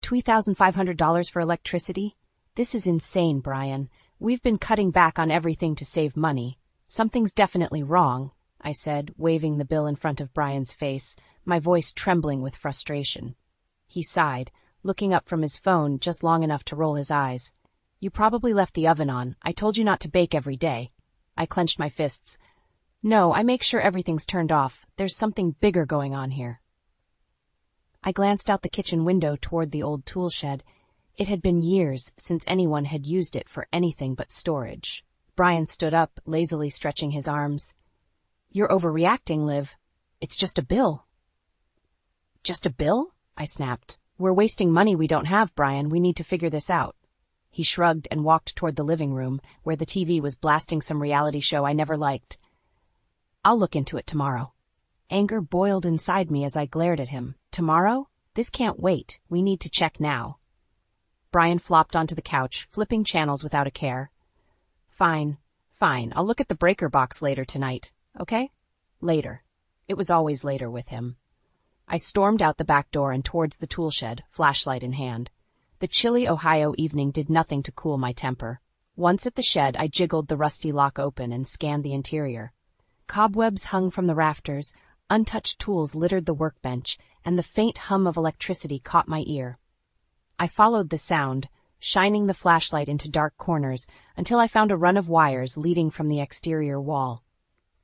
$2,500 for electricity? This is insane, Brian. We've been cutting back on everything to save money. Something's definitely wrong, I said, waving the bill in front of Brian's face, my voice trembling with frustration. He sighed, looking up from his phone just long enough to roll his eyes. You probably left the oven on. I told you not to bake every day. I clenched my fists. No, I make sure everything's turned off. There's something bigger going on here. I glanced out the kitchen window toward the old tool shed. It had been years since anyone had used it for anything but storage. Brian stood up, lazily stretching his arms. You're overreacting, Liv. It's just a bill. Just a bill? I snapped. We're wasting money we don't have, Brian. We need to figure this out. He shrugged and walked toward the living room, where the TV was blasting some reality show I never liked. I'll look into it tomorrow. Anger boiled inside me as I glared at him. Tomorrow? This can't wait. We need to check now. Brian flopped onto the couch, flipping channels without a care. Fine. I'll look at the breaker box later tonight, okay? Later. It was always later with him. I stormed out the back door and towards the tool shed, flashlight in hand. The chilly Ohio evening did nothing to cool my temper. Once at the shed, I jiggled the rusty lock open and scanned the interior. Cobwebs hung from the rafters, untouched tools littered the workbench, and the faint hum of electricity caught my ear. I followed the sound, shining the flashlight into dark corners, until I found a run of wires leading from the exterior wall.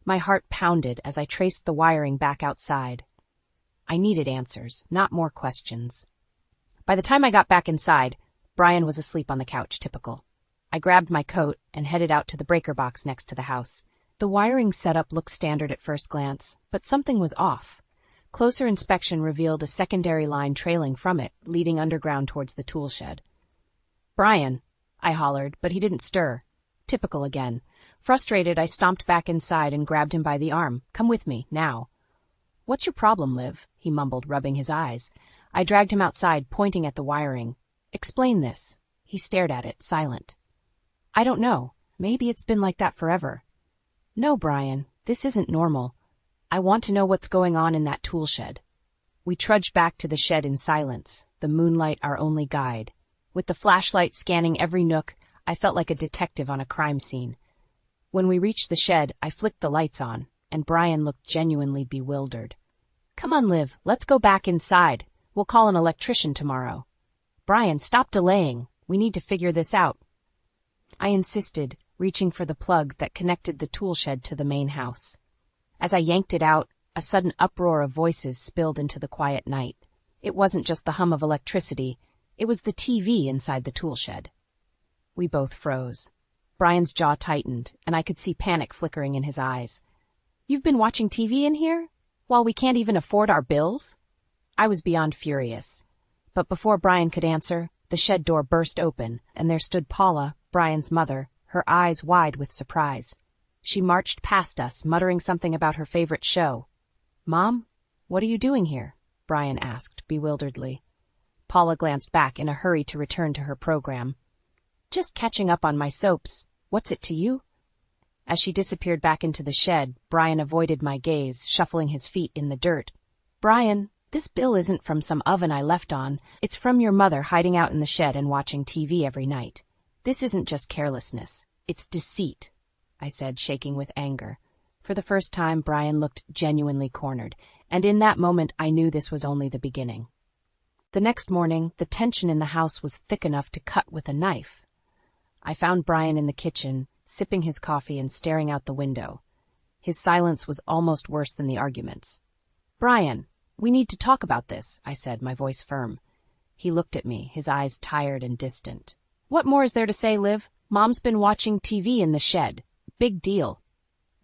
My heart pounded as I traced the wiring back outside. I needed answers, not more questions. By the time I got back inside, Brian was asleep on the couch, typical. I grabbed my coat and headed out to the breaker box next to the house. The wiring setup looked standard at first glance, but something was off. Closer inspection revealed a secondary line trailing from it, leading underground towards the tool shed. Brian, I hollered, but he didn't stir. Typical again. Frustrated, I stomped back inside and grabbed him by the arm. Come with me, now. What's your problem, Liv? He mumbled, rubbing his eyes. I dragged him outside, pointing at the wiring. Explain this. He stared at it, silent. I don't know. Maybe it's been like that forever. No, Brian, this isn't normal. I want to know what's going on in that tool shed. We trudged back to the shed in silence, the moonlight our only guide. With the flashlight scanning every nook, I felt like a detective on a crime scene. When we reached the shed, I flicked the lights on, and Brian looked genuinely bewildered. Come on, Liv, let's go back inside. We'll call an electrician tomorrow. Brian, stop delaying. We need to figure this out. I insisted, reaching for the plug that connected the tool shed to the main house. As I yanked it out, a sudden uproar of voices spilled into the quiet night. It wasn't just the hum of electricity, it was the TV inside the tool shed. We both froze. Brian's jaw tightened, and I could see panic flickering in his eyes. You've been watching TV in here? While we can't even afford our bills? I was beyond furious. But before Brian could answer, the shed door burst open, and there stood Paula, Brian's mother, her eyes wide with surprise. She marched past us, muttering something about her favorite show. Mom, what are you doing here? Brian asked, bewilderedly. Paula glanced back in a hurry to return to her program. Just catching up on my soaps. What's it to you? As she disappeared back into the shed, Brian avoided my gaze, shuffling his feet in the dirt. Brian, this bill isn't from some oven I left on. It's from your mother hiding out in the shed and watching TV every night. This isn't just carelessness. It's deceit, I said, shaking with anger. For the first time, Brian looked genuinely cornered, and in that moment I knew this was only the beginning. The next morning, the tension in the house was thick enough to cut with a knife. I found Brian in the kitchen, sipping his coffee and staring out the window. His silence was almost worse than the arguments. Brian, we need to talk about this, I said, my voice firm. He looked at me, his eyes tired and distant. What more is there to say, Liv? Mom's been watching TV in the shed. Big deal.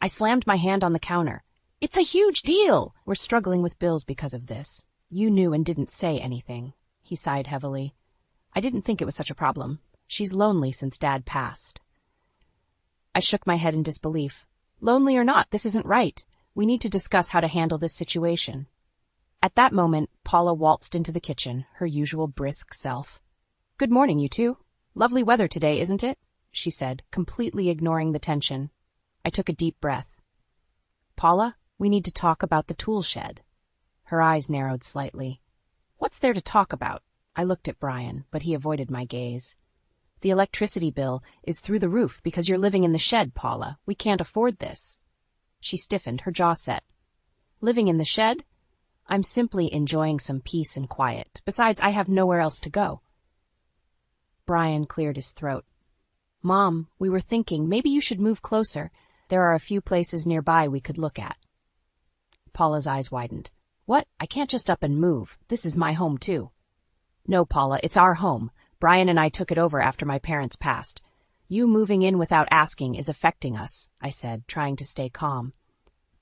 I slammed my hand on the counter. It's a huge deal! We're struggling with bills because of this. You knew and didn't say anything. He sighed heavily. I didn't think it was such a problem. She's lonely since Dad passed. I shook my head in disbelief. Lonely or not, this isn't right. We need to discuss how to handle this situation. At that moment, Paula waltzed into the kitchen, her usual brisk self. Good morning, you two. Lovely weather today, isn't it? She said, completely ignoring the tension. I took a deep breath. Paula, we need to talk about the tool shed. Her eyes narrowed slightly. What's there to talk about? I looked at Brian, but he avoided my gaze. The electricity bill is through the roof because you're living in the shed, Paula. We can't afford this. She stiffened, her jaw set. Living in the shed? I'm simply enjoying some peace and quiet. Besides, I have nowhere else to go. Brian cleared his throat. Mom, we were thinking maybe you should move closer. There are a few places nearby we could look at. Paula's eyes widened. What? I can't just up and move. This is my home, too. No, Paula, it's our home. Brian and I took it over after my parents passed. You moving in without asking is affecting us, I said, trying to stay calm.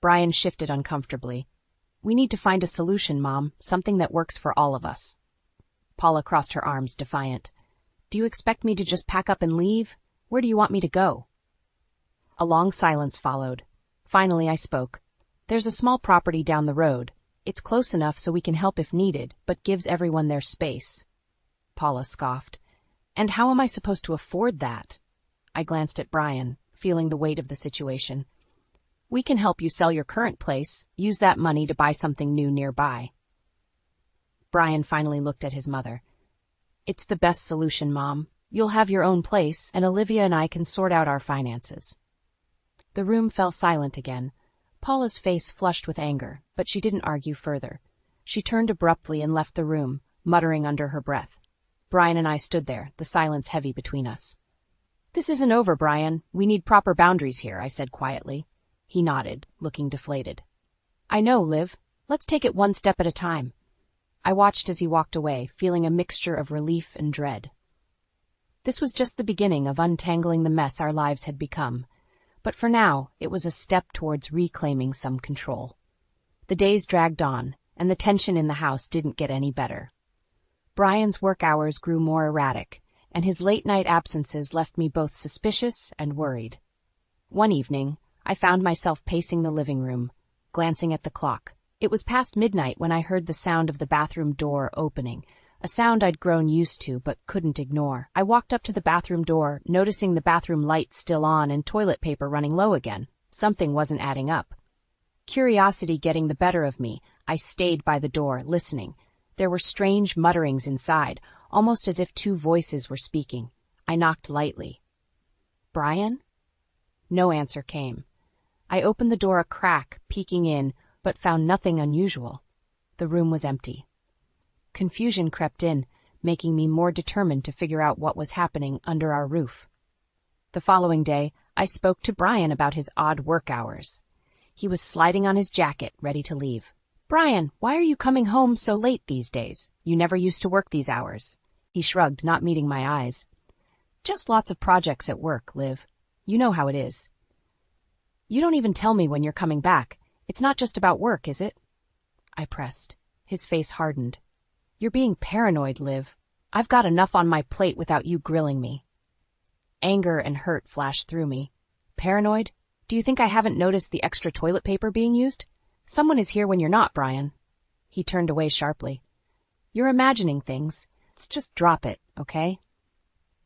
Brian shifted uncomfortably. We need to find a solution, Mom, something that works for all of us. Paula crossed her arms, defiant. Do you expect me to just pack up and leave? Where do you want me to go? A long silence followed. Finally, I spoke. There's a small property down the road. It's close enough so we can help if needed, but gives everyone their space. Paula scoffed. And how am I supposed to afford that? I glanced at Brian, feeling the weight of the situation. We can help you sell your current place, use that money to buy something new nearby. Brian finally looked at his mother. It's the best solution, Mom. You'll have your own place, and Olivia and I can sort out our finances. The room fell silent again. Paula's face flushed with anger, but she didn't argue further. She turned abruptly and left the room, muttering under her breath. Brian and I stood there, the silence heavy between us. This isn't over, Brian. We need proper boundaries here, I said quietly. He nodded, looking deflated. I know, Liv. Let's take it one step at a time. I watched as he walked away, feeling a mixture of relief and dread. This was just the beginning of untangling the mess our lives had become. But for now, it was a step towards reclaiming some control. The days dragged on, and the tension in the house didn't get any better. Brian's work hours grew more erratic, and his late-night absences left me both suspicious and worried. One evening, I found myself pacing the living room, glancing at the clock. It was past midnight when I heard the sound of the bathroom door opening, a sound I'd grown used to but couldn't ignore. I walked up to the bathroom door, noticing the bathroom lights still on and toilet paper running low again. Something wasn't adding up. Curiosity getting the better of me, I stayed by the door, listening. There were strange mutterings inside, almost as if two voices were speaking. I knocked lightly. Brian? No answer came. I opened the door a crack, peeking in, but found nothing unusual. The room was empty. Confusion crept in, making me more determined to figure out what was happening under our roof. The following day, I spoke to Brian about his odd work hours. He was sliding on his jacket, ready to leave. Brian, why are you coming home so late these days? You never used to work these hours. He shrugged, not meeting my eyes. Just lots of projects at work, Liv. You know how it is. You don't even tell me when you're coming back. It's not just about work, is it? I pressed. His face hardened. You're being paranoid, Liv. I've got enough on my plate without you grilling me. Anger and hurt flashed through me. Paranoid? Do you think I haven't noticed the extra toilet paper being used? Someone is here when you're not, Brian. He turned away sharply. You're imagining things. Let's just drop it, okay?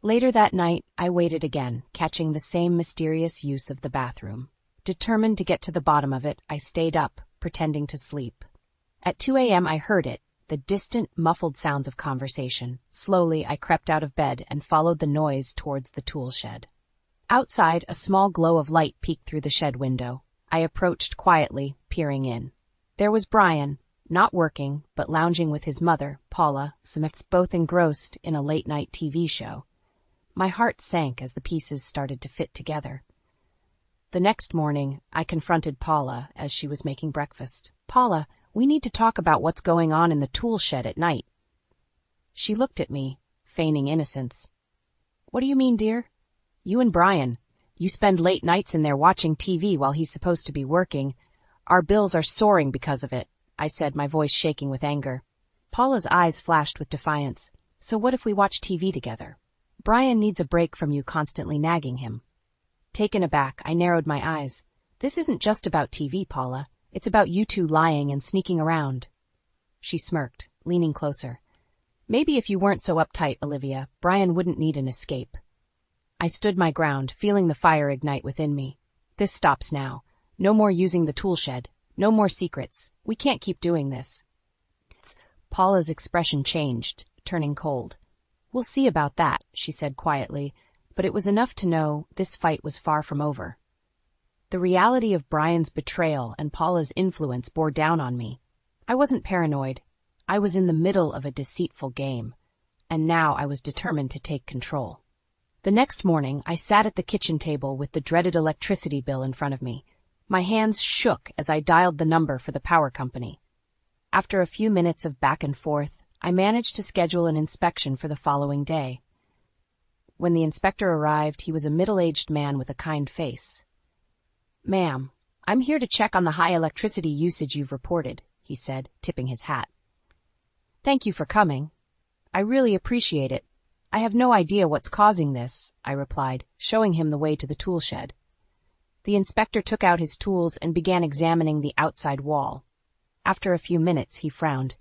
Later that night, I waited again, catching the same mysterious use of the bathroom. Determined to get to the bottom of it, I stayed up, pretending to sleep. At 2 a.m. I heard it, the distant, muffled sounds of conversation. Slowly, I crept out of bed and followed the noise towards the tool shed. Outside, a small glow of light peeked through the shed window. I approached quietly, peering in. There was Brian, not working, but lounging with his mother, Paula, both engrossed in a late-night TV show. My heart sank as the pieces started to fit together. The next morning, I confronted Paula as she was making breakfast. Paula, we need to talk about what's going on in the tool shed at night. She looked at me, feigning innocence. What do you mean, dear? You and Brian. You spend late nights in there watching TV while he's supposed to be working. Our bills are soaring because of it, I said, my voice shaking with anger. Paula's eyes flashed with defiance. So what if we watch TV together? Brian needs a break from you constantly nagging him. Taken aback, I narrowed my eyes. This isn't just about TV, Paula. It's about you two lying and sneaking around. She smirked, leaning closer. Maybe if you weren't so uptight, Olivia, Brian wouldn't need an escape. I stood my ground, feeling the fire ignite within me. This stops now. No more using the tool shed. No more secrets. We can't keep doing this. Paula's expression changed, turning cold. "We'll see about that," she said quietly, but it was enough to know this fight was far from over. The reality of Brian's betrayal and Paula's influence bore down on me. I wasn't paranoid. I was in the middle of a deceitful game, and now I was determined to take control. The next morning, I sat at the kitchen table with the dreaded electricity bill in front of me. My hands shook as I dialed the number for the power company. After a few minutes of back and forth, I managed to schedule an inspection for the following day. When the inspector arrived, he was a middle-aged man with a kind face. "Ma'am, I'm here to check on the high electricity usage you've reported," he said, tipping his hat. "Thank you for coming. I really appreciate it. I have no idea what's causing this," I replied, showing him the way to the toolshed. The inspector took out his tools and began examining the outside wall. After a few minutes, he frowned.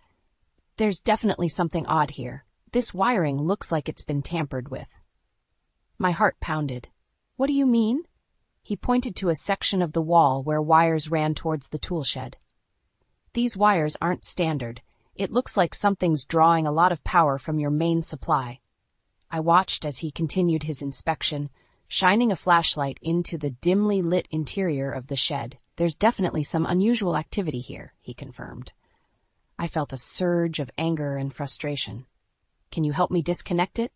"There's definitely something odd here. This wiring looks like it's been tampered with." My heart pounded. "What do you mean?" He pointed to a section of the wall where wires ran towards the toolshed. "These wires aren't standard. It looks like something's drawing a lot of power from your main supply." I watched as he continued his inspection, shining a flashlight into the dimly lit interior of the shed. "There's definitely some unusual activity here," he confirmed. I felt a surge of anger and frustration. "Can you help me disconnect it?"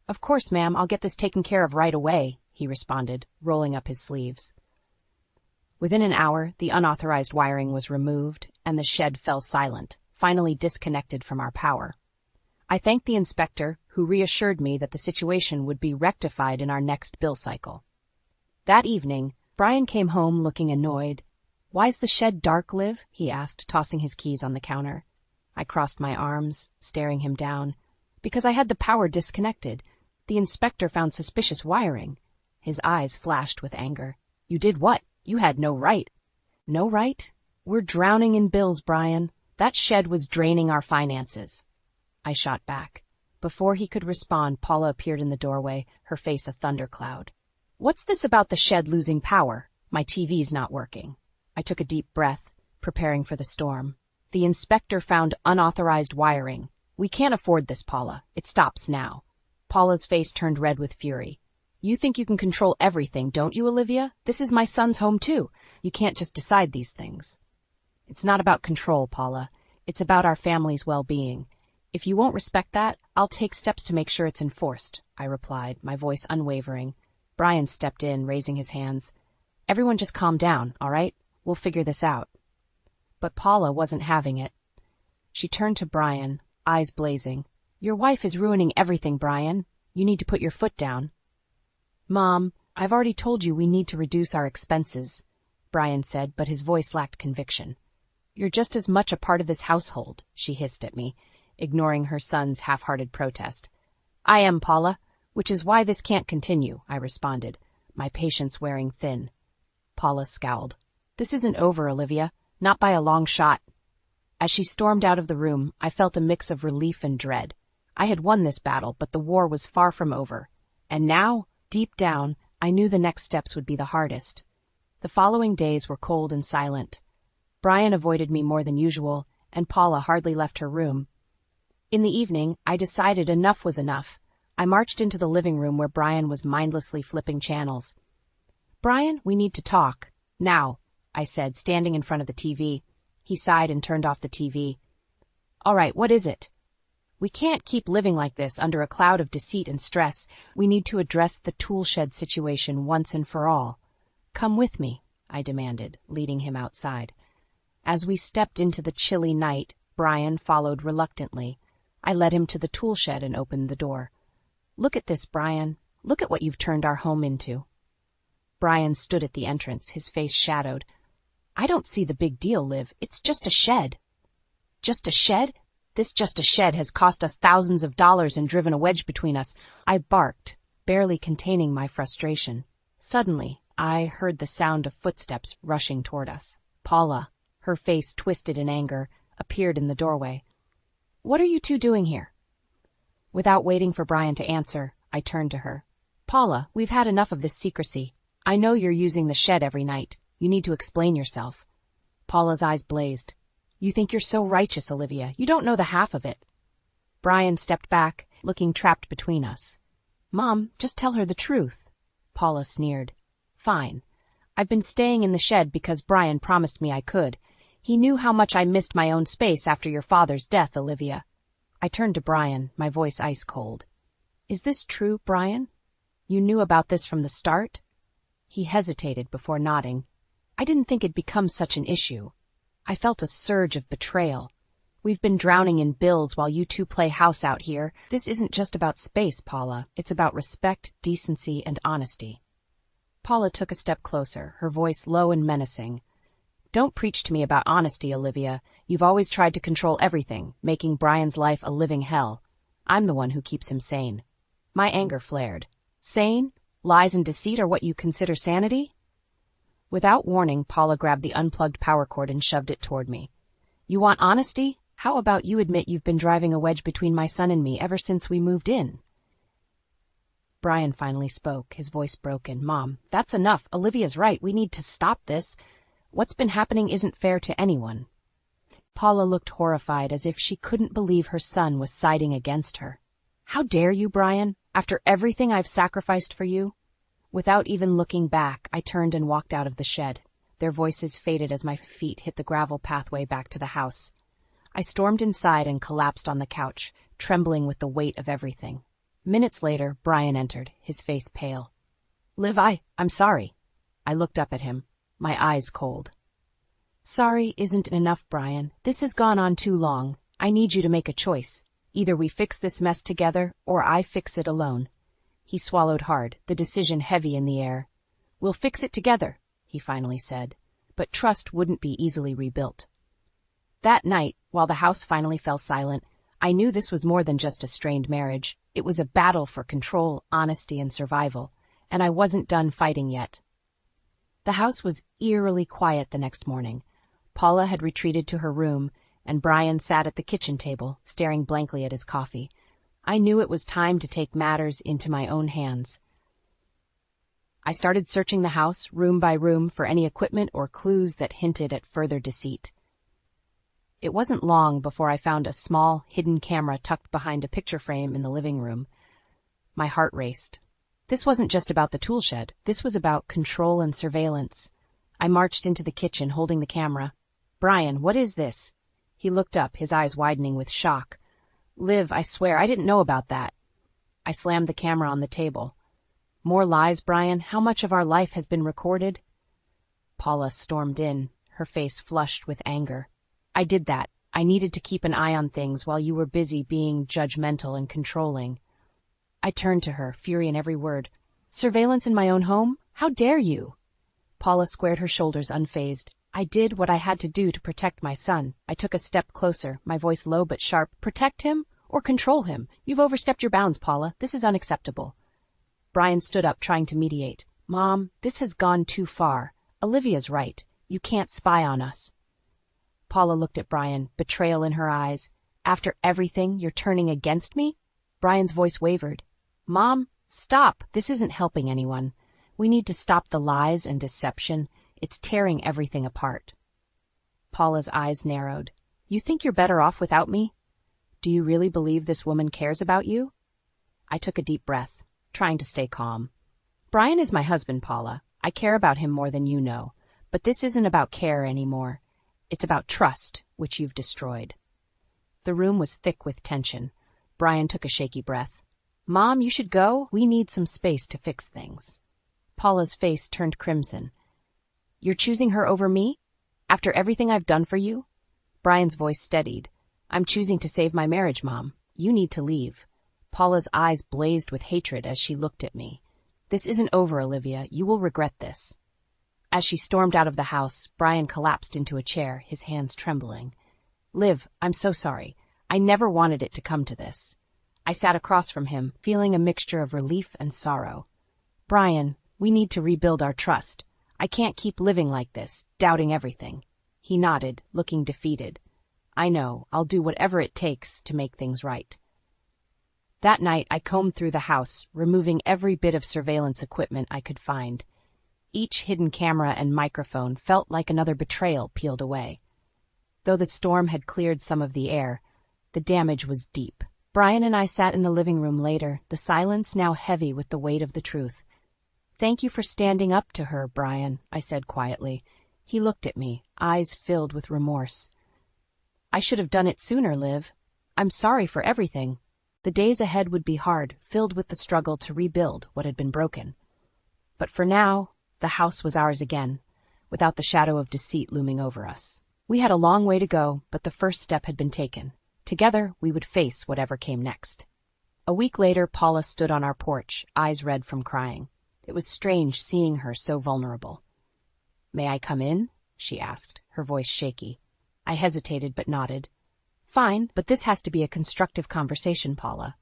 "Of course, ma'am, I'll get this taken care of right away," he responded, rolling up his sleeves. Within an hour, the unauthorized wiring was removed, and the shed fell silent, finally disconnected from our power. I thanked the inspector, who reassured me that the situation would be rectified in our next bill cycle. That evening, Brian came home looking annoyed. "Why's the shed dark, Liv?" he asked, tossing his keys on the counter. I crossed my arms, staring him down. "Because I had the power disconnected. The inspector found suspicious wiring." His eyes flashed with anger. "You did what? You had no right." "No right? We're drowning in bills, Brian. That shed was draining our finances." I shot back. Before he could respond, Paula appeared in the doorway, her face a thundercloud. "What's this about the shed losing power? My TV's not working." I took a deep breath, preparing for the storm. "The inspector found unauthorized wiring. We can't afford this, Paula. It stops now." Paula's face turned red with fury. "You think you can control everything, don't you, Olivia? This is my son's home, too. You can't just decide these things." "It's not about control, Paula. It's about our family's well-being. If you won't respect that, I'll take steps to make sure it's enforced," I replied, my voice unwavering. Brian stepped in, raising his hands. "Everyone just calm down, all right? We'll figure this out." But Paula wasn't having it. She turned to Brian, eyes blazing. "Your wife is ruining everything, Brian. You need to put your foot down." "Mom, I've already told you we need to reduce our expenses," Brian said, but his voice lacked conviction. "You're just as much a part of this household," she hissed at me, ignoring her son's half-hearted protest. "I am, Paula, which is why this can't continue," I responded, my patience wearing thin. Paula scowled. "This isn't over, Olivia. Not by a long shot." As she stormed out of the room, I felt a mix of relief and dread. I had won this battle, but the war was far from over. And now, deep down, I knew the next steps would be the hardest. The following days were cold and silent. Brian avoided me more than usual, and Paula hardly left her room. In the evening, I decided enough was enough. I marched into the living room where Brian was mindlessly flipping channels. "Brian, we need to talk. Now," I said, standing in front of the TV. He sighed and turned off the TV. "All right, what is it?" "We can't keep living like this under a cloud of deceit and stress. We need to address the toolshed situation once and for all." "Come with me," I demanded, leading him outside. As we stepped into the chilly night, Brian followed reluctantly. I led him to the toolshed and opened the door. "Look at this, Brian. Look at what you've turned our home into." Brian stood at the entrance, his face shadowed. "I don't see the big deal, Liv. It's just a shed." "Just a shed? This just a shed has cost us thousands of dollars and driven a wedge between us," I barked, barely containing my frustration. Suddenly, I heard the sound of footsteps rushing toward us. Paula, her face twisted in anger, appeared in the doorway. "What are you two doing here?" Without waiting for Brian to answer, I turned to her. "Paula, we've had enough of this secrecy. I know you're using the shed every night. You need to explain yourself." Paula's eyes blazed. "You think you're so righteous, Olivia. You don't know the half of it." Brian stepped back, looking trapped between us. Mom, just tell her the truth. Paula sneered. Fine. I've been staying in the shed because Brian promised me I could. He knew how much I missed my own space after your father's death, Olivia. I turned to Brian, my voice ice cold. Is this true, Brian? You knew about this from the start? He hesitated before nodding. I didn't think it'd become such an issue. I felt a surge of betrayal. We've been drowning in bills while you two play house out here. This isn't just about space, Paula. It's about respect, decency, and honesty. Paula took a step closer, her voice low and menacing. Don't preach to me about honesty, Olivia. You've always tried to control everything, making Brian's life a living hell. I'm the one who keeps him sane. My anger flared. Sane? Lies and deceit are what you consider sanity? Without warning, Paula grabbed the unplugged power cord and shoved it toward me. You want honesty? How about you admit you've been driving a wedge between my son and me ever since we moved in? Brian finally spoke, his voice broken. Mom, that's enough. Olivia's right. We need to stop this. What's been happening isn't fair to anyone. Paula looked horrified, as if she couldn't believe her son was siding against her. How dare you, Brian? After everything I've sacrificed for you? Without even looking back, I turned and walked out of the shed. Their voices faded as my feet hit the gravel pathway back to the house. I stormed inside and collapsed on the couch, trembling with the weight of everything. Minutes later, Brian entered, his face pale. Liv, I'm sorry. I looked up at him, my eyes cold. Sorry isn't enough, Brian. This has gone on too long. I need you to make a choice. Either we fix this mess together, or I fix it alone. He swallowed hard, the decision heavy in the air. We'll fix it together, he finally said. But trust wouldn't be easily rebuilt. That night, while the house finally fell silent, I knew this was more than just a strained marriage. It was a battle for control, honesty, and survival, and I wasn't done fighting yet. The house was eerily quiet the next morning. Paula had retreated to her room, and Brian sat at the kitchen table, staring blankly at his coffee. I knew it was time to take matters into my own hands. I started searching the house, room by room, for any equipment or clues that hinted at further deceit. It wasn't long before I found a small, hidden camera tucked behind a picture frame in the living room. My heart raced. This wasn't just about the toolshed. This was about control and surveillance. I marched into the kitchen, holding the camera. Brian, what is this? He looked up, his eyes widening with shock. Liv, I swear, I didn't know about that. I slammed the camera on the table. More lies, Brian? How much of our life has been recorded? Paula stormed in, her face flushed with anger. I did that. I needed to keep an eye on things while you were busy being judgmental and controlling. I turned to her, fury in every word. Surveillance in my own home? How dare you? Paula squared her shoulders unfazed. I did what I had to do to protect my son. I took a step closer, my voice low but sharp. Protect him or control him? You've overstepped your bounds, Paula. This is unacceptable. Brian stood up, trying to mediate. Mom, this has gone too far. Olivia's right. You can't spy on us. Paula looked at Brian, betrayal in her eyes. After everything, you're turning against me? Brian's voice wavered. Mom, stop. This isn't helping anyone. We need to stop the lies and deception. It's tearing everything apart. Paula's eyes narrowed. You think you're better off without me? Do you really believe this woman cares about you? I took a deep breath, trying to stay calm. Brian is my husband, Paula. I care about him more than you know. But this isn't about care anymore. It's about trust, which you've destroyed. The room was thick with tension. Brian took a shaky breath. Mom, you should go. We need some space to fix things. Paula's face turned crimson. You're choosing her over me? After everything I've done for you? Brian's voice steadied. I'm choosing to save my marriage, Mom. You need to leave. Paula's eyes blazed with hatred as she looked at me. This isn't over, Olivia. You will regret this. As she stormed out of the house, Brian collapsed into a chair, his hands trembling. Liv, I'm so sorry. I never wanted it to come to this. I sat across from him, feeling a mixture of relief and sorrow. Brian, we need to rebuild our trust. I can't keep living like this, doubting everything. He nodded, looking defeated. I know, I'll do whatever it takes to make things right. That night, I combed through the house, removing every bit of surveillance equipment I could find. Each hidden camera and microphone felt like another betrayal peeled away. Though the storm had cleared some of the air, the damage was deep. Brian and I sat in the living room later, the silence now heavy with the weight of the truth. "Thank you for standing up to her, Brian," I said quietly. He looked at me, eyes filled with remorse. "I should have done it sooner, Liv. I'm sorry for everything." The days ahead would be hard, filled with the struggle to rebuild what had been broken. But for now, the house was ours again, without the shadow of deceit looming over us. We had a long way to go, but the first step had been taken. Together, we would face whatever came next. A week later, Paula stood on our porch, eyes red from crying. It was strange seeing her so vulnerable. "May I come in?" she asked, her voice shaky. I hesitated but nodded. "Fine, but this has to be a constructive conversation, Paula."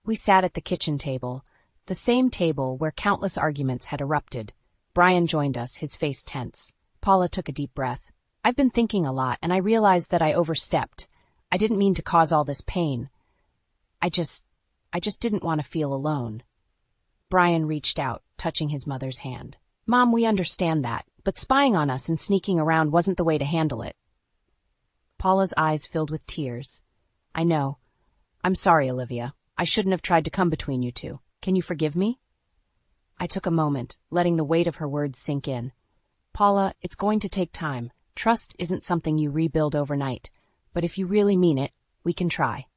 We sat at the kitchen table, the same table where countless arguments had erupted. Brian joined us, his face tense. Paula took a deep breath. "I've been thinking a lot, and I realized that I overstepped. I didn't mean to cause all this pain. I just didn't want to feel alone." Brian reached out, touching his mother's hand. "Mom, we understand that, but spying on us and sneaking around wasn't the way to handle it." Paula's eyes filled with tears. "I know. I'm sorry, Olivia. I shouldn't have tried to come between you two. Can you forgive me?" I took a moment, letting the weight of her words sink in. "Paula, it's going to take time. Trust isn't something you rebuild overnight. But if you really mean it, we can try."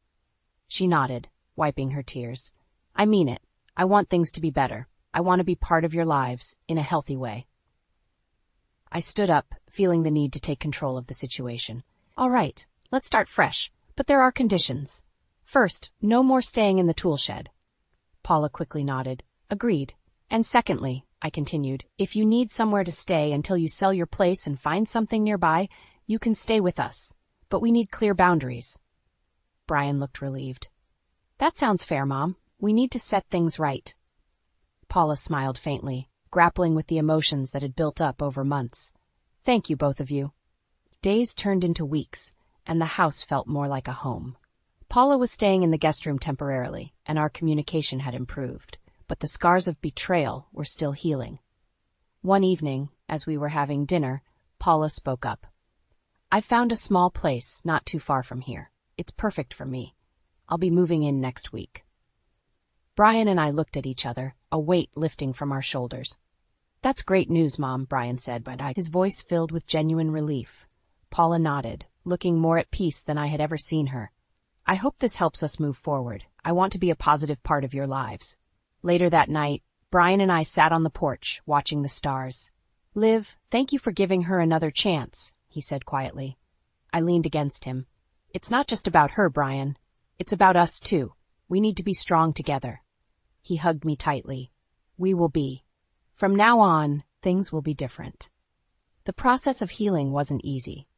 She nodded, wiping her tears. "I mean it. I want things to be better. I want to be part of your lives, in a healthy way." I stood up, feeling the need to take control of the situation. "All right, let's start fresh, but there are conditions. First, no more staying in the tool shed." Paula quickly nodded. "Agreed. And secondly," I continued, "if you need somewhere to stay until you sell your place and find something nearby, you can stay with us. But we need clear boundaries." Brian looked relieved. "That sounds fair, Mom. We need to set things right." Paula smiled faintly, grappling with the emotions that had built up over months. "Thank you, both of you." Days turned into weeks, and the house felt more like a home. Paula was staying in the guest room temporarily, and our communication had improved, but the scars of betrayal were still healing. One evening, as we were having dinner, Paula spoke up. "I found a small place not too far from here. It's perfect for me. I'll be moving in next week." Brian and I looked at each other, a weight lifting from our shoulders. "That's great news, Mom," Brian said, his voice filled with genuine relief. Paula nodded, looking more at peace than I had ever seen her. "I hope this helps us move forward. I want to be a positive part of your lives." Later that night, Brian and I sat on the porch, watching the stars. "Liv, thank you for giving her another chance," he said quietly. I leaned against him. "It's not just about her, Brian. It's about us, too. We need to be strong together." He hugged me tightly. "We will be. From now on, things will be different." The process of healing wasn't easy.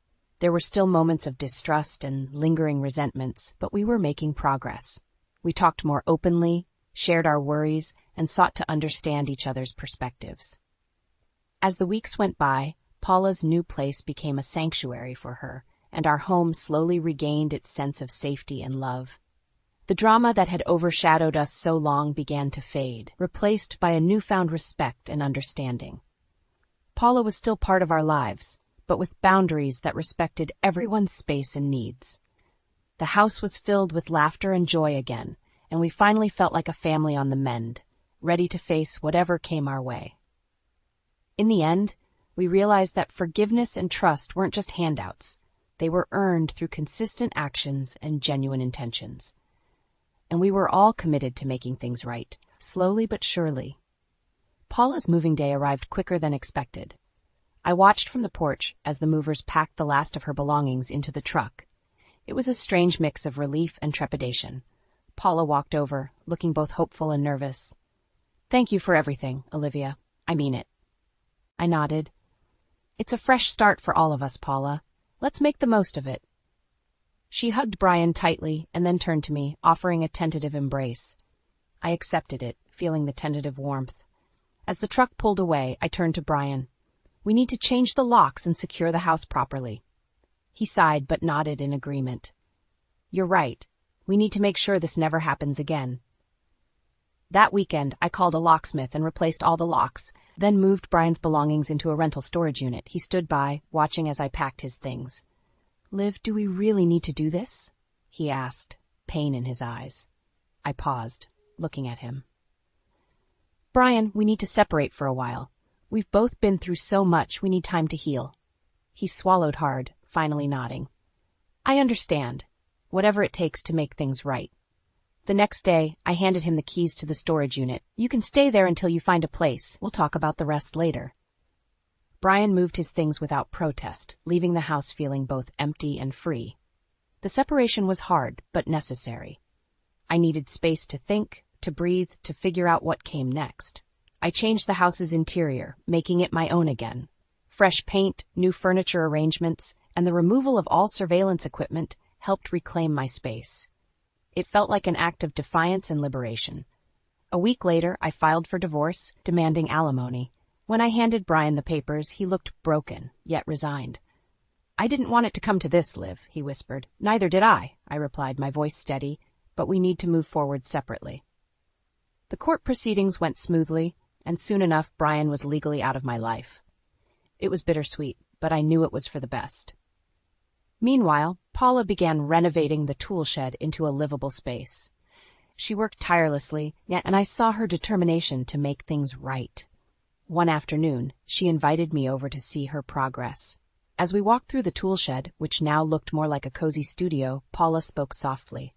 There were still moments of distrust and lingering resentments, but we were making progress. We talked more openly, shared our worries, and sought to understand each other's perspectives. As the weeks went by, Paula's new place became a sanctuary for her, and our home slowly regained its sense of safety and love. The drama that had overshadowed us so long began to fade, replaced by a newfound respect and understanding. Paula was still part of our lives, but with boundaries that respected everyone's space and needs. The house was filled with laughter and joy again, and we finally felt like a family on the mend, ready to face whatever came our way. In the end, we realized that forgiveness and trust weren't just handouts. They were earned through consistent actions and genuine intentions. And we were all committed to making things right, slowly but surely. Paula's moving day arrived quicker than expected. I watched from the porch as the movers packed the last of her belongings into the truck. It was a strange mix of relief and trepidation. Paula walked over, looking both hopeful and nervous. "Thank you for everything, Olivia. I mean it." I nodded. "It's a fresh start for all of us, Paula. Let's make the most of it." She hugged Brian tightly and then turned to me, offering a tentative embrace. I accepted it, feeling the tentative warmth. As the truck pulled away, I turned to Brian. "We need to change the locks and secure the house properly." He sighed but nodded in agreement. "You're right. We need to make sure this never happens again." That weekend, I called a locksmith and replaced all the locks, then moved Brian's belongings into a rental storage unit. He stood by, watching as I packed his things. "Liv, do we really need to do this?" he asked, pain in his eyes. I paused, looking at him. Brian, we need to separate for a while. We've both been through so much, we need time to heal. He swallowed hard, finally nodding. I understand. Whatever it takes to make things right. The next day, I handed him the keys to the storage unit. You can stay there until you find a place. We'll talk about the rest later. Brian moved his things without protest, leaving the house feeling both empty and free. The separation was hard, but necessary. I needed space to think, to breathe, to figure out what came next. I changed the house's interior, making it my own again. Fresh paint, new furniture arrangements, and the removal of all surveillance equipment helped reclaim my space. It felt like an act of defiance and liberation. A week later, I filed for divorce, demanding alimony. When I handed Brian the papers, he looked broken, yet resigned. I didn't want it to come to this, Liv, he whispered. Neither did I replied, my voice steady, but we need to move forward separately. The court proceedings went smoothly, and soon enough Brian was legally out of my life. It was bittersweet, but I knew it was for the best. Meanwhile, Paula began renovating the Toolshed into a livable space. She worked tirelessly, and I saw her determination to make things right. One afternoon, she invited me over to see her progress. As we walked through the Toolshed, which now looked more like a cozy studio, Paula spoke softly.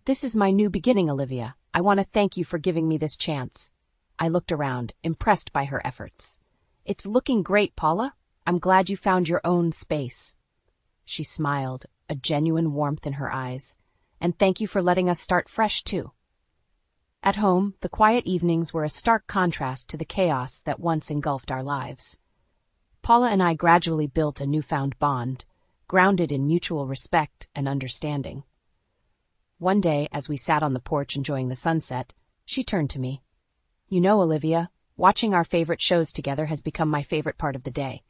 This is my new beginning, Olivia. I want to thank you for giving me this chance. I looked around, impressed by her efforts. It's looking great, Paula. I'm glad you found your own space. She smiled, a genuine warmth in her eyes. And thank you for letting us start fresh, too. At home, the quiet evenings were a stark contrast to the chaos that once engulfed our lives. Paula and I gradually built a newfound bond, grounded in mutual respect and understanding. One day, as we sat on the porch enjoying the sunset, she turned to me. You know, Olivia, watching our favorite shows together has become my favorite part of the day.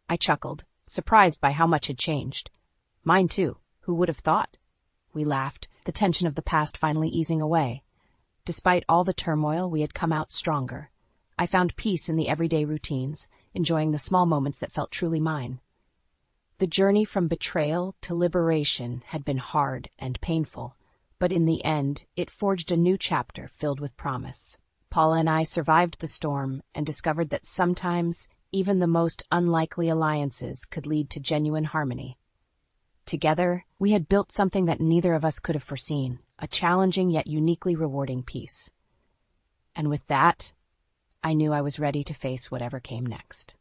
I chuckled, surprised by how much had changed. Mine too. Who would have thought? We laughed, the tension of the past finally easing away. Despite all the turmoil, we had come out stronger. I found peace in the everyday routines, enjoying the small moments that felt truly mine. The journey from betrayal to liberation had been hard and painful, but in the end, it forged a new chapter filled with promise. Paula and I survived the storm and discovered that sometimes even the most unlikely alliances could lead to genuine harmony. Together, we had built something that neither of us could have foreseen, a challenging yet uniquely rewarding peace. And with that, I knew I was ready to face whatever came next.